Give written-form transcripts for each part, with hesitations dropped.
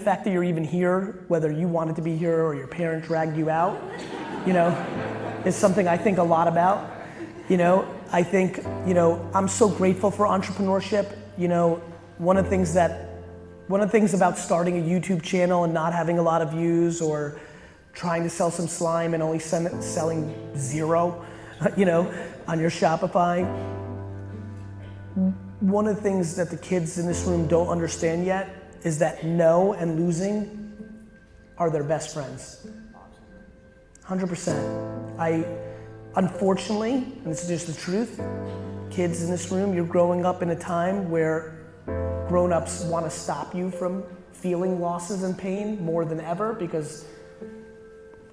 The fact that you're even here, whether you wanted to be here or your parent dragged you out, is something I think a lot about. I think, I'm so grateful for entrepreneurship. One of the things about starting a YouTube channel and not having a lot of views, or trying to sell some slime and only selling zero, on your Shopify. One of the things that the kids in this room don't understand yet is that no and losing are their best friends. 100%. Unfortunately, and this is just the truth, kids in this room, you're growing up in a time where grown-ups want to stop you from feeling losses and pain more than ever, because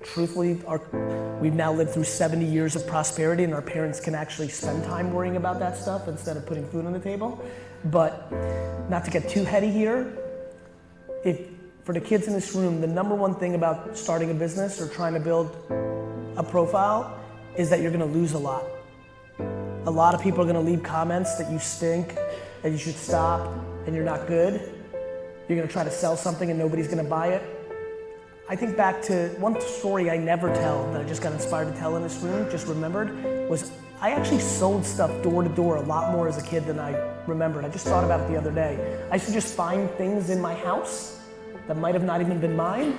truthfully, we've now lived through 70 years of prosperity, and our parents can actually spend time worrying about that stuff instead of putting food on the table. But not to get too heady here, for the kids in this room, the number one thing about starting a business or trying to build a profile is that you're gonna lose a lot. A lot of people are gonna leave comments that you stink, that you should stop, and you're not good. You're gonna try to sell something and nobody's gonna buy it. I think back to one story I never tell that I just got inspired to tell in this room, just remembered, was I actually sold stuff door to door a lot more as a kid than I remembered. I just thought about it the other day. I used to just find things in my house that might have not even been mine.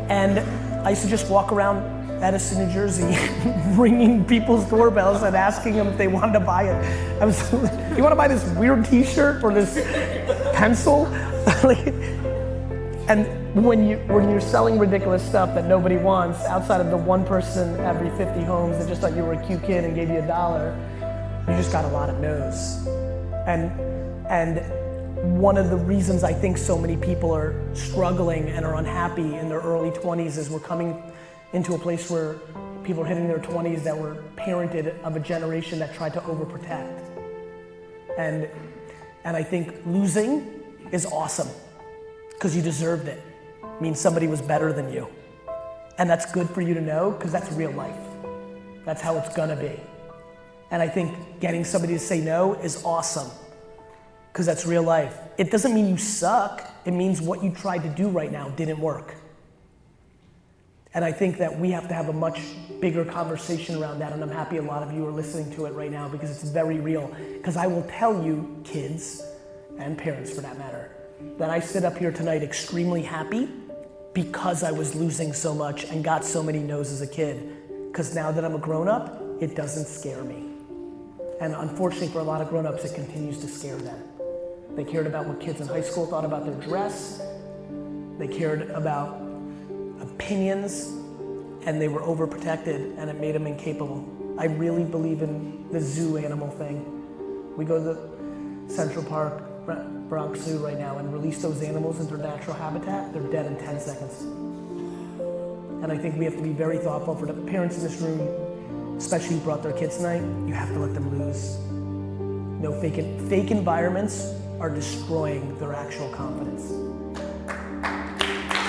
And I used to just walk around Edison, New Jersey, ringing people's doorbells and asking them if they wanted to buy it. I was, you wanna buy this weird t-shirt or this pencil? And when you're selling ridiculous stuff that nobody wants, outside of the one person every 50 homes that just thought you were a cute kid and gave you $1, you just got a lot of no's. And one of the reasons I think so many people are struggling and are unhappy in their early 20s is we're coming into a place where people are hitting their 20s that were parented of a generation that tried to overprotect. And I think losing is awesome, because you deserved it. It means somebody was better than you. And that's good for you to know, because that's real life. That's how it's gonna be. And I think getting somebody to say no is awesome, because that's real life. It doesn't mean you suck. It means what you tried to do right now didn't work. And I think that we have to have a much bigger conversation around that, and I'm happy a lot of you are listening to it right now, because it's very real. Because I will tell you, kids, and parents for that matter, that I sit up here tonight extremely happy because I was losing so much and got so many no's as a kid. Because now that I'm a grown-up, it doesn't scare me. And unfortunately for a lot of grown-ups, it continues to scare them. They cared about what kids in high school thought about their dress. They cared about opinions, and they were overprotected, and it made them incapable. I really believe in the zoo animal thing. We go to the Central Park, Bronx Zoo right now, and release those animals into their natural habitat, they're dead in 10 seconds. And I think we have to be very thoughtful. For the parents in this room, especially who brought their kids tonight, you have to let them lose. No fake environments are destroying their actual confidence.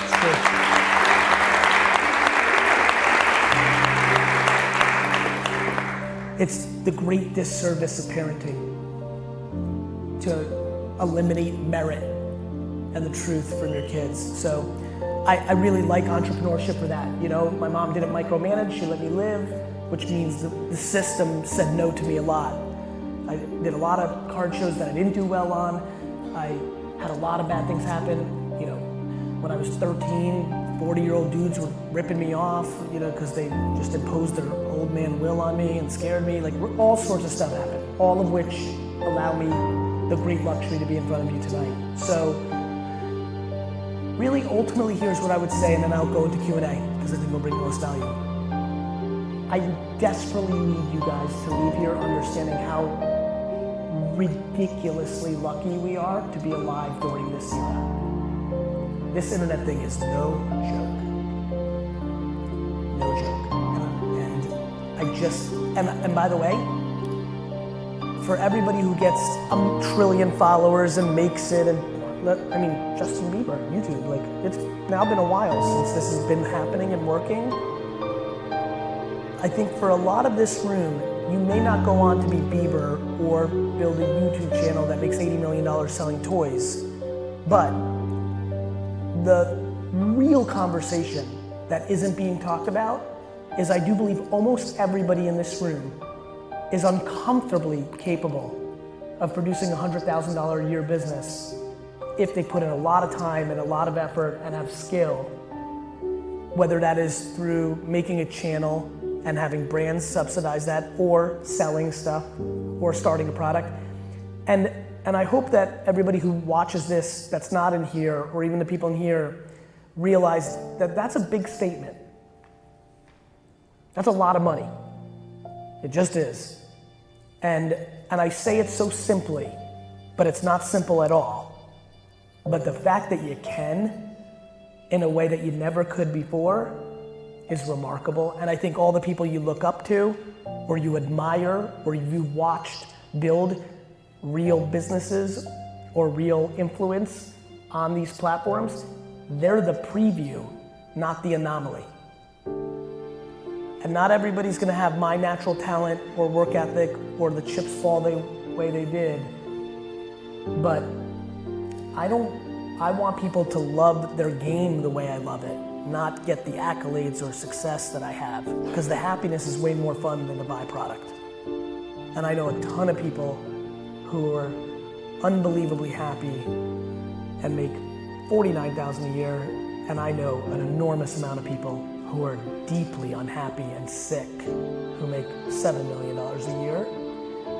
It's true. It's the great disservice of parenting to eliminate merit and the truth from your kids. So I really like entrepreneurship for that. My mom didn't micromanage, she let me live, which means the system said no to me a lot. I did a lot of card shows that I didn't do well on. I had a lot of bad things happen. When I was 13, 40-year-old dudes were ripping me off, because they just imposed their old man will on me and scared me. Like, all sorts of stuff happened, all of which allow me the great luxury to be in front of you tonight. So, really, ultimately, here's what I would say, and then I'll go into Q&A, because I think it'll bring the most value. I desperately need you guys to leave here understanding how ridiculously lucky we are to be alive during this era. This internet thing is no joke. No joke. And by the way, for everybody who gets a trillion followers and makes it, and Justin Bieber, YouTube, it's now been a while since this has been happening and working. I think for a lot of this room, you may not go on to be Bieber or build a YouTube channel that makes $80 million selling toys. But the real conversation that isn't being talked about is I do believe almost everybody in this room is uncomfortably capable of producing a $100,000 a year business if they put in a lot of time and a lot of effort and have skill, whether that is through making a channel and having brands subsidize that, or selling stuff, or starting a product. And I hope that everybody who watches this that's not in here, or even the people in here, realize that that's a big statement. That's a lot of money. It just is. And I say it so simply, but it's not simple at all. But the fact that you can, in a way that you never could before, is remarkable. And I think all the people you look up to, or you admire, or you watched build real businesses or real influence on these platforms, they're the preview, not the anomaly. And not everybody's gonna have my natural talent or work ethic or the chips fall the way they did. But I want people to love their game the way I love it, not get the accolades or success that I have, because the happiness is way more fun than the byproduct. And I know a ton of people who are unbelievably happy and make $49,000 a year, and I know an enormous amount of people who are deeply unhappy and sick who make $7 million a year.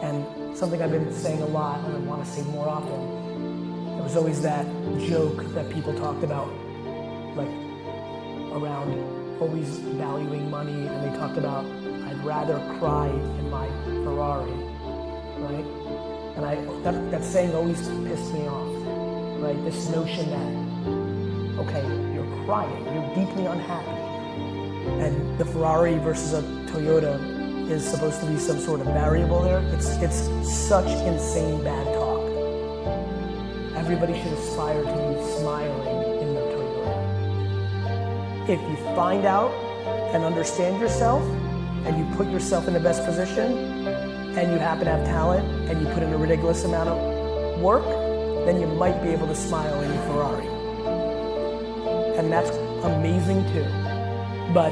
And something I've been saying a lot, and I want to say more often, there was always that joke that people talked about, like around always valuing money, and they talked about, I'd rather cry in my Ferrari, right? And that saying always pissed me off, right? This notion that, okay, you're crying, you're deeply unhappy, and the Ferrari versus a Toyota is supposed to be some sort of variable there. It's such insane bad talk. Everybody should aspire to be smiling in their Toyota. If you find out and understand yourself, and you put yourself in the best position, and you happen to have talent, and you put in a ridiculous amount of work, then you might be able to smile in your Ferrari. And that's amazing too. But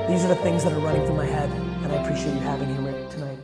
these are the things that are running through my head, and I appreciate you having me here tonight.